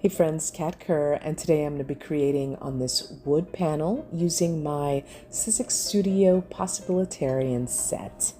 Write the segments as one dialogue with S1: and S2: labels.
S1: Hey friends, Cat Kerr, and today I'm going to be creating on this wood panel using my Sizzix Studio Possibilitarian set.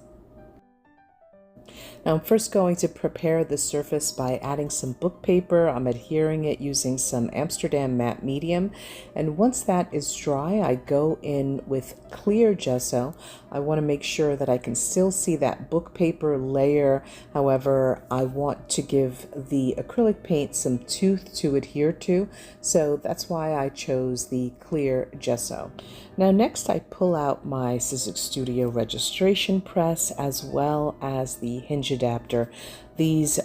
S1: Now I'm first going to prepare the surface by adding some book paper. I'm adhering it using some Amsterdam matte medium, and once that is dry I go in with clear gesso. I want to make sure that I can still see that book paper layer. However, I want to give the acrylic paint some tooth to adhere to, so that's why I chose the clear gesso. Now next I pull out my Sizzix Studio registration press as well as the Hinge Adapter. These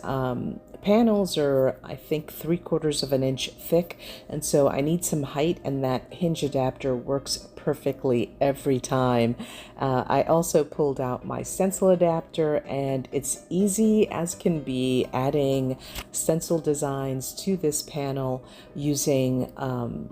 S1: panels are, I think, 3/4 of an inch thick, and so I need some height, and that Hinge Adapter works perfectly every time. I also pulled out my stencil adapter, and it's easy as can be adding stencil designs to this panel using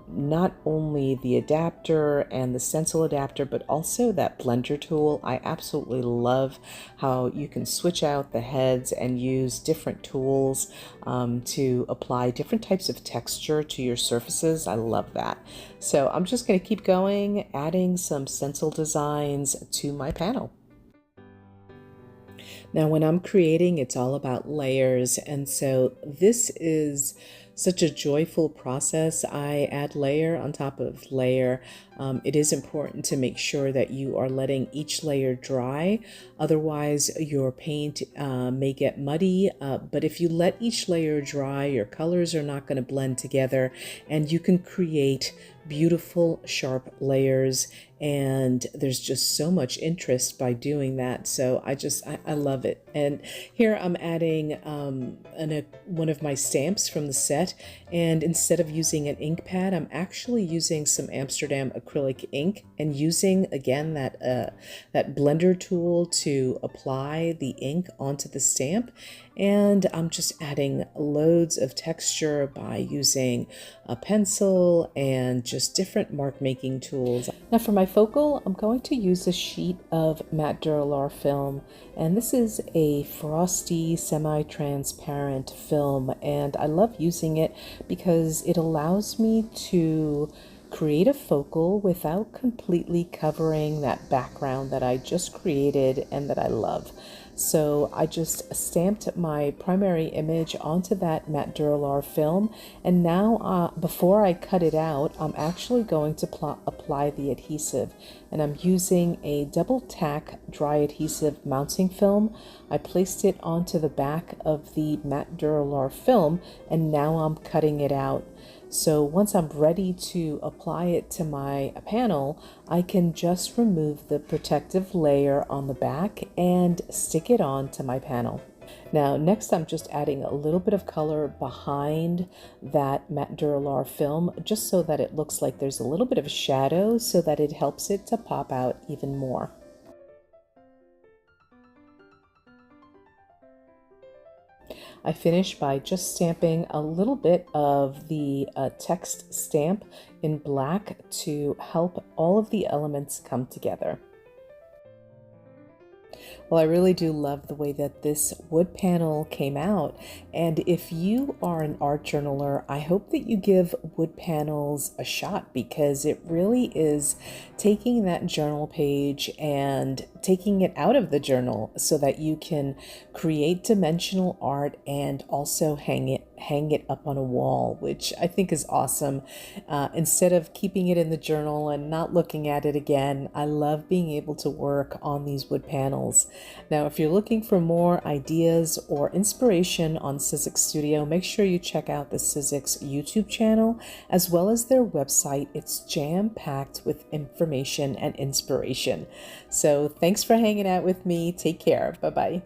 S1: not only the adapter and the stencil adapter, but also that blender tool. I absolutely love how you can switch out the heads and use different tools to apply different types of texture to your surfaces. I love that. So I'm just going to keep going, adding some stencil designs to my panel. Now when I'm creating, it's all about layers, and so this is such a joyful process. I add layer on top of layer. It is important to make sure that you are letting each layer dry, otherwise your paint may get muddy, but if you let each layer dry, your colors are not going to blend together, and you can create beautiful sharp layers, and there's just so much interest by doing that. So I love it. And here I'm adding one of my stamps from the set, and instead of using an ink pad, I'm actually using some Amsterdam acrylic ink and using again that blender tool to apply the ink onto the stamp. And I'm just adding loads of texture by using a pencil and just different mark making tools. Now for my focal, I'm going to use a sheet of matte Duralar film, and this is a frosty semi-transparent film, and I love using it because it allows me to create a focal without completely covering that background that I just created and that I love. So I just stamped my primary image onto that matte Duralar film, and now before I cut it out, I'm actually going to apply the adhesive, and I'm using a double tack dry adhesive mounting film. I placed it onto the back of the matte Duralar film, and now I'm cutting it out. So once I'm ready to apply it to my panel, I can just remove the protective layer on the back and stick it on to my panel. Now next I'm just adding a little bit of color behind that matte Duralar film, just so that it looks like there's a little bit of a shadow, so that it helps it to pop out even more. I finish by just stamping a little bit of the text stamp in black to help all of the elements come together. Well, I really do love the way that this wood panel came out, and if you are an art journaler, I hope that you give wood panels a shot, because it really is taking that journal page and taking it out of the journal so that you can create dimensional art and also hang it up on a wall, which I think is awesome. Instead of keeping it in the journal and not looking at it again, I love being able to work on these wood panels. Now, if you're looking for more ideas or inspiration on Sizzix Studio, make sure you check out the Sizzix YouTube channel as well as their website. It's jam-packed with information and inspiration. So thanks for hanging out with me. Take care. Bye-bye.